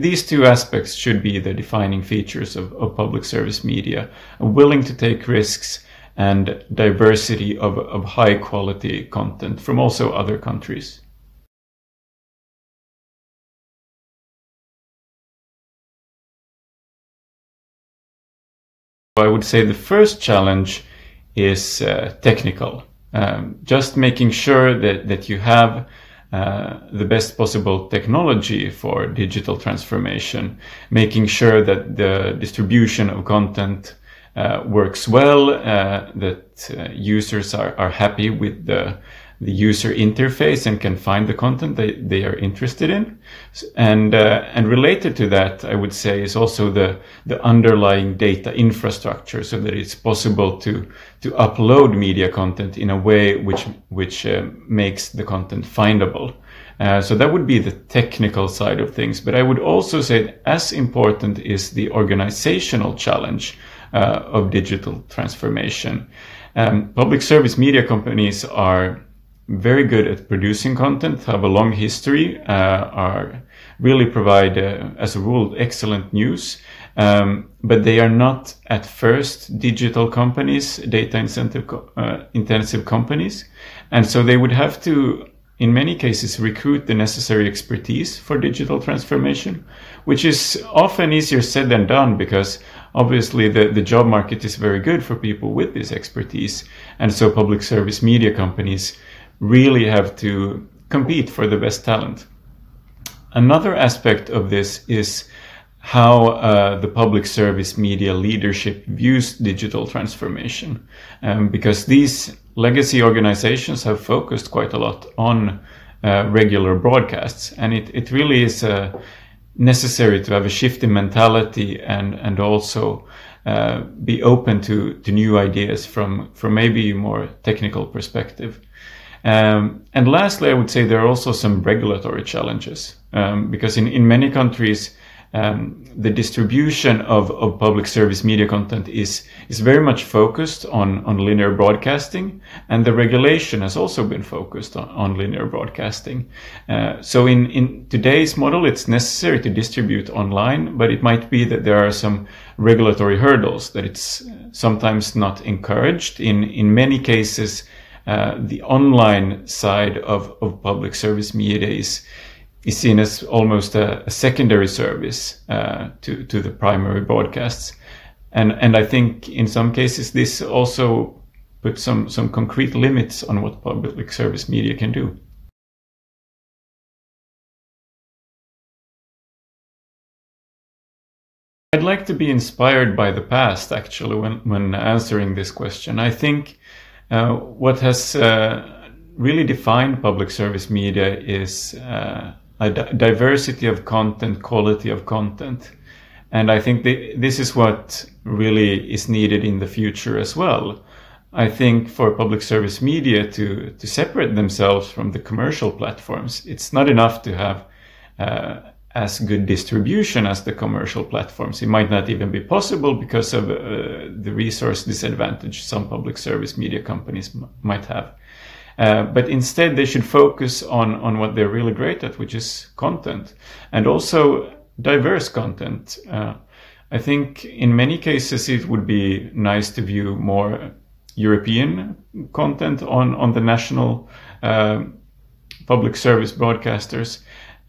these two aspects should be the defining features of public service media: willing to take risks and diversity of high quality content from also other countries. I would say the first challenge is technical. Just making sure that you have the best possible technology for digital transformation, making sure that the distribution of content works well, that users are happy with the user interface and can find the content they are interested in. And related to that, I would say, is also the underlying data infrastructure, so that it's possible to upload media content in a way which makes the content findable. So that would be the technical side of things. But I would also say as important is the organizational challenge of digital transformation. Public service media companies are very good at producing content, have a long history, really provide, as a rule, excellent news. But they are not at first digital companies, data intensive companies. And so they would have to, in many cases, recruit the necessary expertise for digital transformation, which is often easier said than done, because obviously the job market is very good for people with this expertise. And so public service media companies really have to compete for the best talent. Another aspect of this is how the public service media leadership views digital transformation, because these legacy organizations have focused quite a lot on regular broadcasts, and it really is necessary to have a shift in mentality and also be open to new ideas from maybe a more technical perspective. And lastly, I would say there are also some regulatory challenges, because in many countries, the distribution of public service media content is very much focused on linear broadcasting, and the regulation has also been focused on linear broadcasting. So in today's model, it's necessary to distribute online, but it might be that there are some regulatory hurdles, that it's sometimes not encouraged. In many cases, the online side of public service media is seen as almost a secondary service to the primary broadcasts. And I think in some cases this also puts some concrete limits on what public service media can do. I'd like to be inspired by the past, actually, when answering this question. I think what has really defined public service media is a diversity of content, quality of content. And I think this is what really is needed in the future as well. I think for public service media to separate themselves from the commercial platforms, it's not enough to have as good distribution as the commercial platforms. It might not even be possible because of the resource disadvantage some public service media companies might have. But instead they should focus on what they're really great at, which is content, and also diverse content. I think in many cases it would be nice to view more European content on the national public service broadcasters.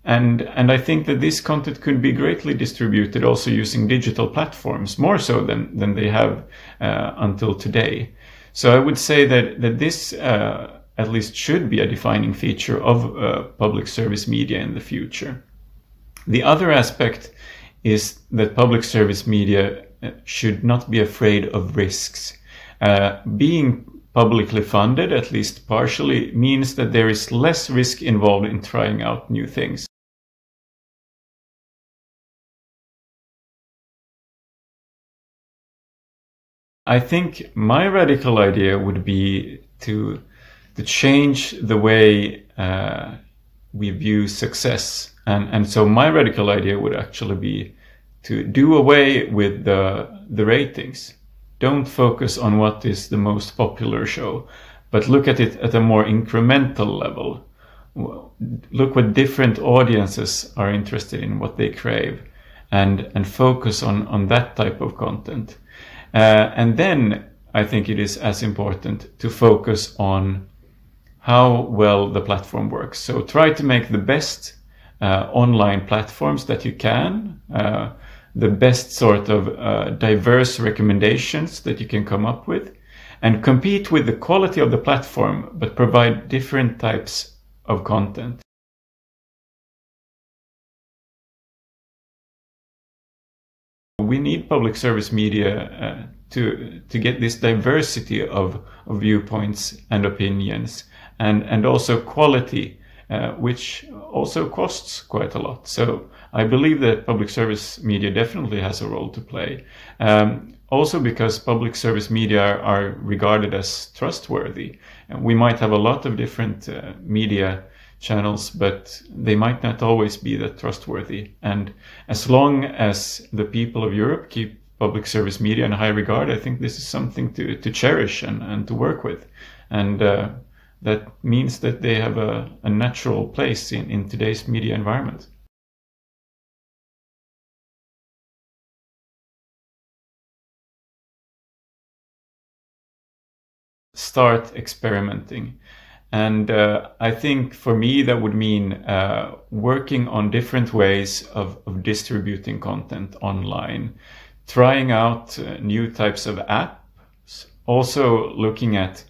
And I think that this content could be greatly distributed also using digital platforms, more so than they have until today. So I would say that this at least should be a defining feature of public service media in the future. The other aspect is that public service media should not be afraid of risks. Being publicly funded, at least partially, means that there is less risk involved in trying out new things. I think my radical idea would be to change the way we view success. And so my radical idea would actually be to do away with the ratings. Don't focus on what is the most popular show, but look at it at a more incremental level. look what different audiences are interested in, what they crave, and focus on that type of content. And then I think it is as important to focus on how well the platform works. So try to make the best online platforms that you can, the best sort of diverse recommendations that you can come up with, and compete with the quality of the platform, but provide different types of content. We need public service media to get this diversity of viewpoints and opinions, and also quality, which also costs quite a lot. So I believe that public service media definitely has a role to play. Also because public service media are regarded as trustworthy. We might have a lot of different media channels, but they might not always be that trustworthy. And as long as the people of Europe keep public service media in high regard, I think this is something to cherish and to work with. And that means that they have a natural place in today's media environment. Start experimenting. And I think for me that would mean working on different ways of distributing content online, trying out new types of apps, also looking at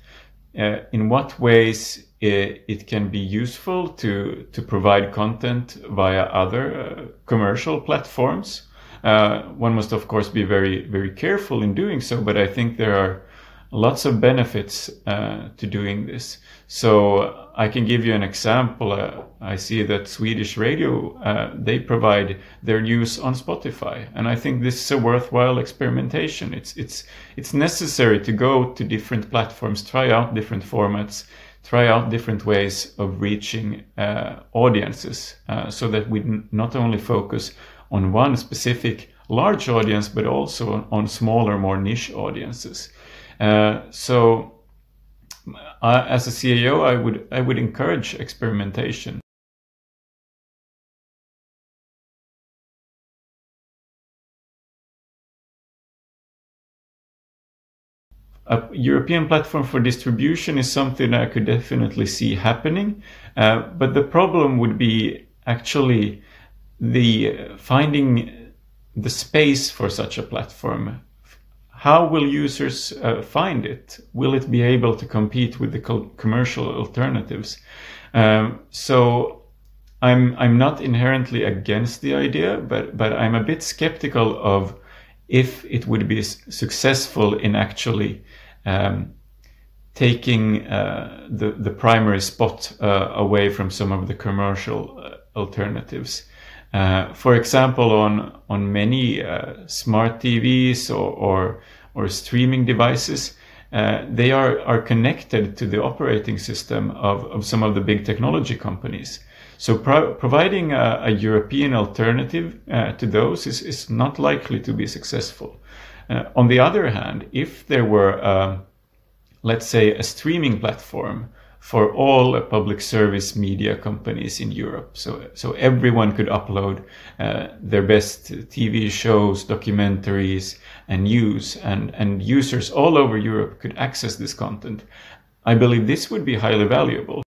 in what ways it can be useful to provide content via other commercial platforms. One must of course be very, very careful in doing so, but I think there are lots of benefits to doing this. So I can give you an example. I see that Swedish radio, they provide their news on Spotify, and I think this is a worthwhile experimentation. It's necessary to go to different platforms, try out different formats, try out different ways of reaching audiences, so that we not only focus on one specific large audience, but also on smaller, more niche audiences. So as a CAO, I would encourage experimentation. A European platform for distribution is something I could definitely see happening, but the problem would be actually finding the space for such a platform. How will users find it? Will it be able to compete with the commercial alternatives? So I'm not inherently against the idea, but I'm a bit skeptical of if it would be successful in actually taking the primary spot away from some of the commercial alternatives. For example, on many smart TVs or streaming devices, they are connected to the operating system of some of the big technology companies. So providing a European alternative to those is not likely to be successful. On the other hand, if there were, let's say, a streaming platform for all public service media companies in Europe. So everyone could upload their best TV shows, documentaries, and news, and users all over Europe could access this content. I believe this would be highly valuable.